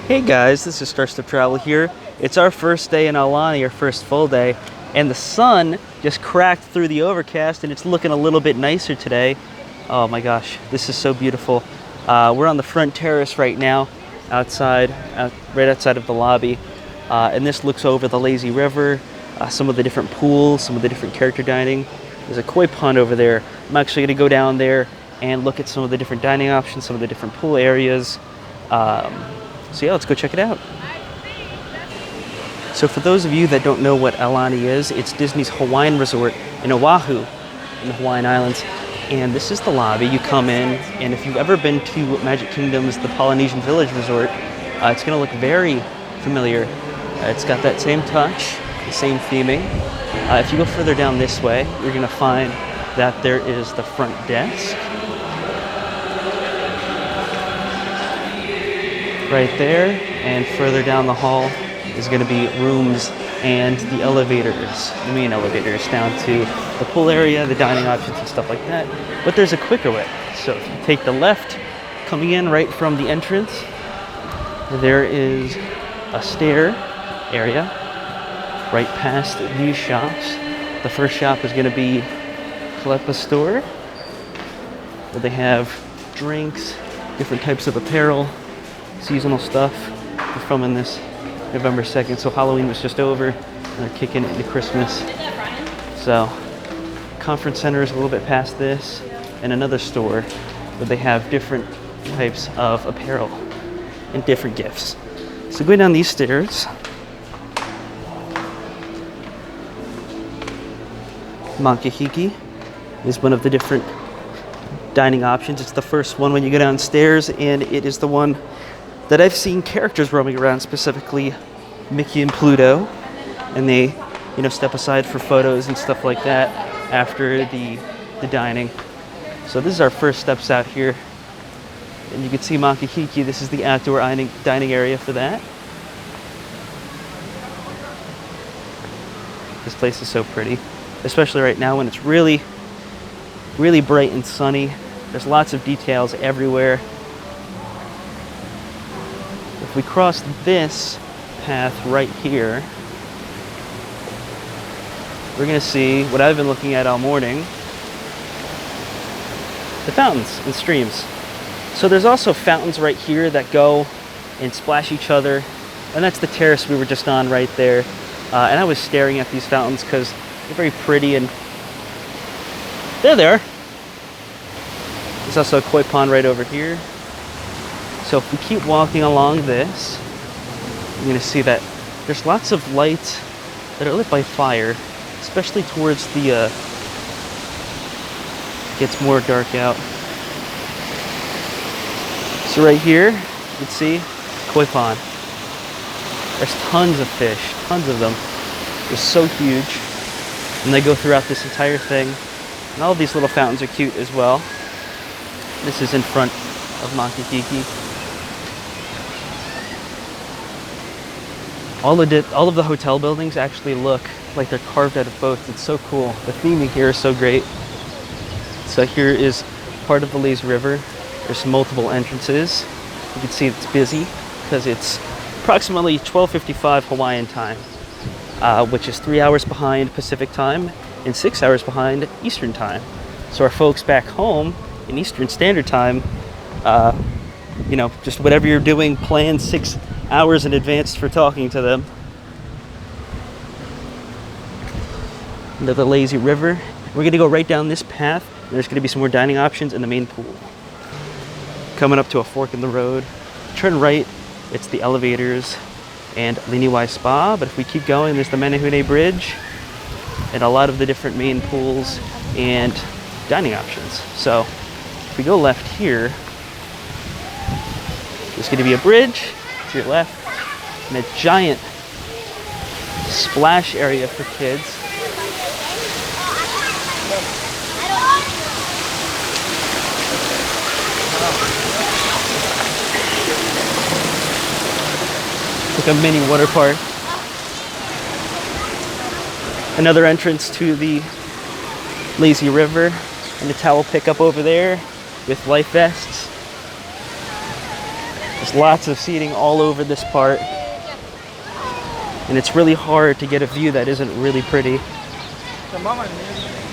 Hey guys, this is Starts to Travel here. It's our first day in Aulani, our first full day, and the sun just cracked through the overcast and it's looking a little bit nicer today. Oh my gosh, this is so beautiful. We're on the front terrace right now, right outside of the lobby, and this looks over the lazy river, some of the different pools, some of the different character dining. There's a koi pond over there. I'm actually going to go down there and look at some of the different dining options, some of the different pool areas. So yeah, let's go check it out. So for those of you that don't know what Aulani is, it's Disney's Hawaiian resort in Oahu, in the Hawaiian Islands. And this is the lobby. You come in, and if you've ever been to Magic Kingdom's The Polynesian Village Resort, it's going to look very familiar. It's got that same touch, the same theming. If you go further down this way, you're going to find that there is the front desk. Right there, and further down the hall is going to be rooms and the elevators, the main elevators down to the pool area, the dining options and stuff like that. But there's a quicker way. So if you take the left, coming in right from the entrance, there is a stair area right past these shops. The first shop is going to be Kalepa Store, where they have drinks, different types of apparel, seasonal stuff. We're filming this November 2nd, so Halloween was just over, and they're kicking it into Christmas. So, conference center is a little bit past this, and another store where they have different types of apparel and different gifts. So going down these stairs, Makahiki is one of the different dining options. It's the first one when you go downstairs, and it is the one that I've seen characters roaming around, specifically Mickey and Pluto, and they, step aside for photos and stuff like that after the dining. So this is our first steps out here, and you can see Makahiki. This is the outdoor dining area for that. This place is so pretty, especially right now when it's really, really bright and sunny. There's lots of details everywhere. If we cross this path right here, we're going to see what I've been looking at all morning, the fountains and streams. So there's also fountains right here that go and splash each other, and that's the terrace we were just on right there. And I was staring at these fountains because they're very pretty, and they're there. There's also a koi pond right over here. So if we keep walking along this, you're going to see that there's lots of lights that are lit by fire, especially towards the, it gets more dark out. So right here, you can see koi pond. There's tons of fish, tons of them. They're so huge, and they go throughout this entire thing. And all of these little fountains are cute as well. This is in front of Makahiki. All of the hotel buildings actually look like they're carved out of boats. It's so cool. The theming here is so great. So here is part of the lazy river. There's multiple entrances. You can see it's busy because it's approximately 12:55 Hawaiian time, which is 3 hours behind Pacific time and 6 hours behind Eastern time. So our folks back home in Eastern Standard Time, just whatever you're doing, plan 6 hours in advance for talking to them. Into the lazy river. We're going to go right down this path, and there's going to be some more dining options in the main pool. Coming up to a fork in the road, turn right, it's the elevators and Liniwai Spa, but if we keep going, there's the Menehune Bridge and a lot of the different main pools and dining options. So if we go left here, there's going to be a bridge to your left and a giant splash area for kids. It's like a mini water park. Another entrance to the lazy river, and a towel pickup over there with life vests. There's lots of seating all over this part. And it's really hard to get a view that isn't really pretty.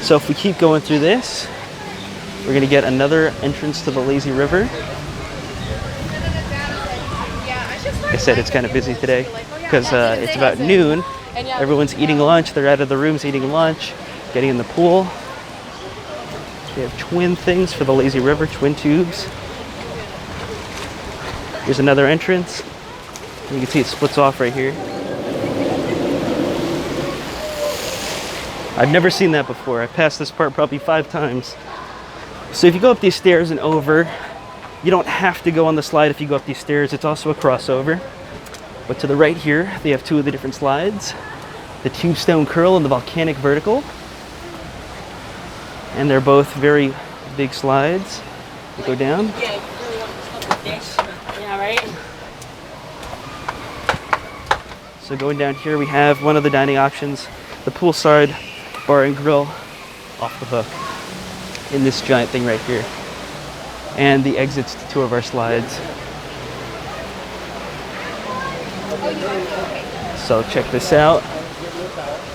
So if we keep going through this, we're gonna get another entrance to the lazy river. Like I said, it's kind of busy today because it's about noon. Everyone's eating lunch. They're out of the rooms eating lunch, getting in the pool. We have twin things for the lazy river, twin tubes. Here's another entrance. You can see it splits off right here. I've never seen that before. I've passed this part probably 5 times. So if you go up these stairs and over, you don't have to go on the slide if you go up these stairs. It's also a crossover. But to the right here, they have 2 of the different slides. The Tombstone Curl and the Volcanic Vertical. And they're both very big slides. They go down. Yeah, right? So going down here, we have one of the dining options, the poolside bar and grill off the hook in this giant thing right here. And the exits to 2 of our slides. So check this out.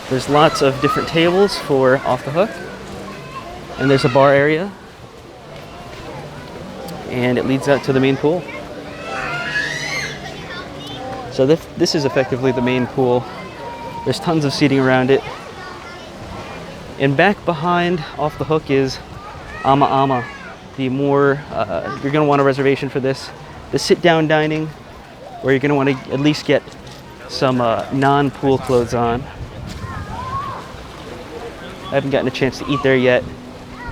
There's lots of different tables for off the hook. And there's a bar area. And it leads out to the main pool. So this is effectively the main pool. There's tons of seating around it. And back behind off the hook is Ama Ama. The more, you're gonna want a reservation for this. The sit-down dining, where you're gonna wanna at least get some non-pool clothes on. I haven't gotten a chance to eat there yet,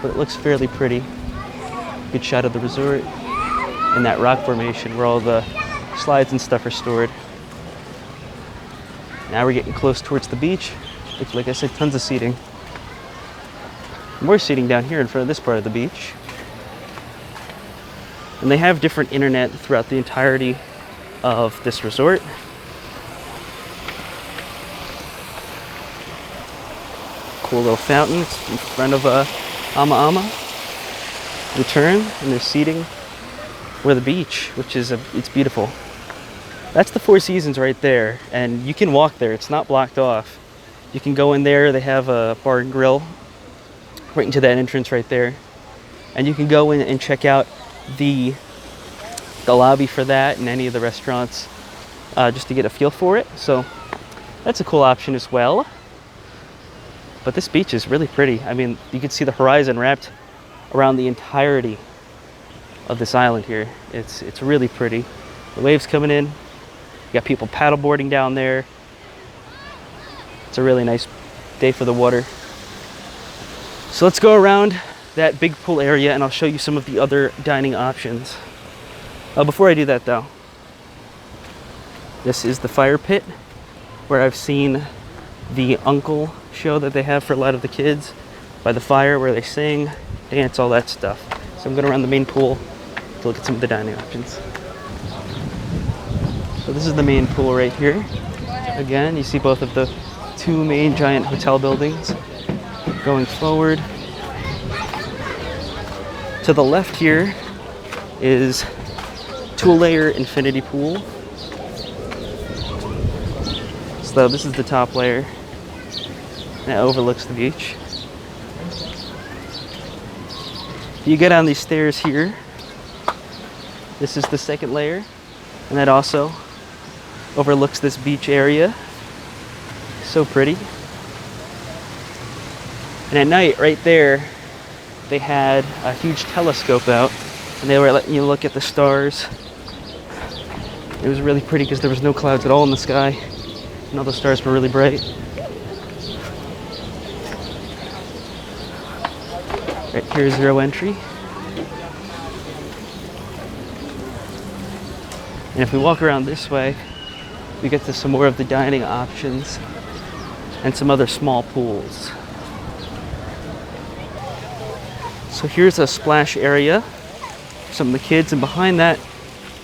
but it looks fairly pretty. Good shot of the resort and that rock formation where all the slides and stuff are stored. Now we're getting close towards the beach. Like I said, tons of seating. More seating down here in front of this part of the beach. And they have different internet throughout the entirety of this resort. Cool little fountain. It's in front of Ama Ama. You turn and there's seating for the beach, which is it's beautiful. That's the Four Seasons right there, and you can walk there. It's not blocked off. You can go in there. They have a bar and grill right into that entrance right there, and you can go in and check out the lobby for that and any of the restaurants just to get a feel for it. So that's a cool option as well. But this beach is really pretty. I mean, you can see the horizon wrapped around the entirety of this island here. It's really pretty. The waves coming in. You got people paddleboarding down there. It's a really nice day for the water. So let's go around that big pool area and I'll show you some of the other dining options. Before I do that though, this is the fire pit where I've seen the uncle show that they have for a lot of the kids by the fire where they sing, dance, all that stuff. So I'm going around the main pool to look at some of the dining options. So this is the main pool right here. Again, you see both of the 2 main giant hotel buildings. Going forward, to the left here is 2-layer infinity pool. So this is the top layer. And it overlooks the beach. You get on these stairs here. This is the 2nd layer, and that also overlooks this beach area. So pretty. And at night, right there, they had a huge telescope out, and they were letting you look at the stars. It was really pretty because there was no clouds at all in the sky, and all the stars were really bright. Right here is 0 entry. And if we walk around this way, we get to some more of the dining options and some other small pools. So here's a splash area for some of the kids, and behind that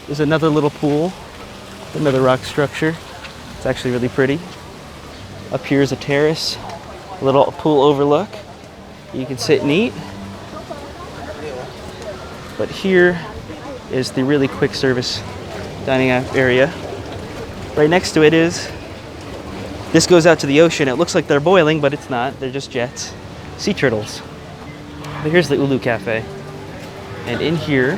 is another little pool, another rock structure. It's actually really pretty. Up here is a terrace, a little pool overlook. You can sit and eat. But here is the really quick service dining area. Right next to it is, this goes out to the ocean. It looks like they're boiling, but it's not. They're just jets. Sea turtles. But here's the Ulu Cafe. And in here, we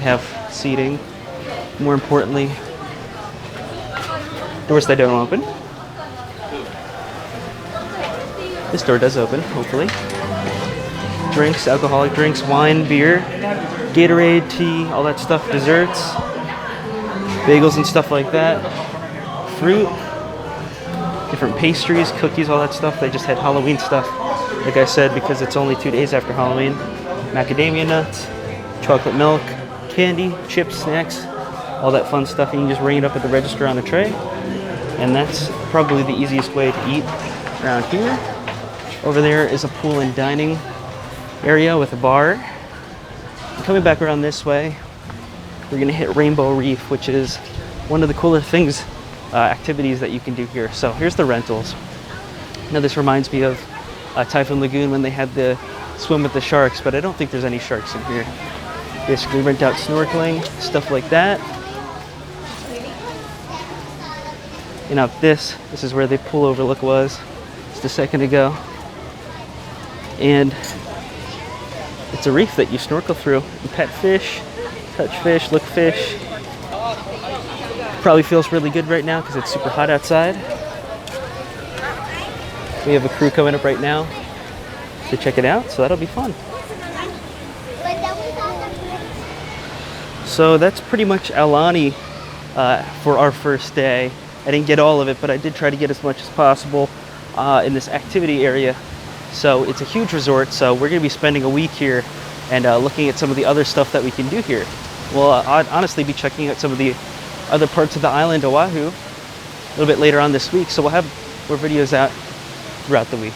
have seating. More importantly, doors that don't open. This door does open, hopefully. Drinks, alcoholic drinks, wine, beer, Gatorade, tea, all that stuff, desserts, bagels and stuff like that, fruit, different pastries, cookies, all that stuff. They just had Halloween stuff, like I said, because it's only 2 days after Halloween. Macadamia nuts, chocolate milk, candy, chips, snacks, all that fun stuff. You can just ring it up at the register on the tray. And that's probably the easiest way to eat around here. Over there is a pool and dining area with a bar. And coming back around this way, we're gonna hit Rainbow Reef, which is one of the cooler things, activities that you can do here. So here's the rentals. Now this reminds me of Typhoon Lagoon when they had the swim with the sharks, but I don't think there's any sharks in here. Basically rent out snorkeling, stuff like that. And out this is where the pool overlook was just a second ago. And it's a reef that you snorkel through and pet fish, touch fish, look fish. Probably feels really good right now because it's super hot outside. We have a crew coming up right now to check it out, so that'll be fun. So that's pretty much Aulani for our first day. I didn't get all of it, but I did try to get as much as possible in this activity area. So it's a huge resort, so we're gonna be spending a week here and looking at some of the other stuff that we can do here. We'll honestly be checking out some of the other parts of the island, Oahu, a little bit later on this week, so we'll have more videos out throughout the week.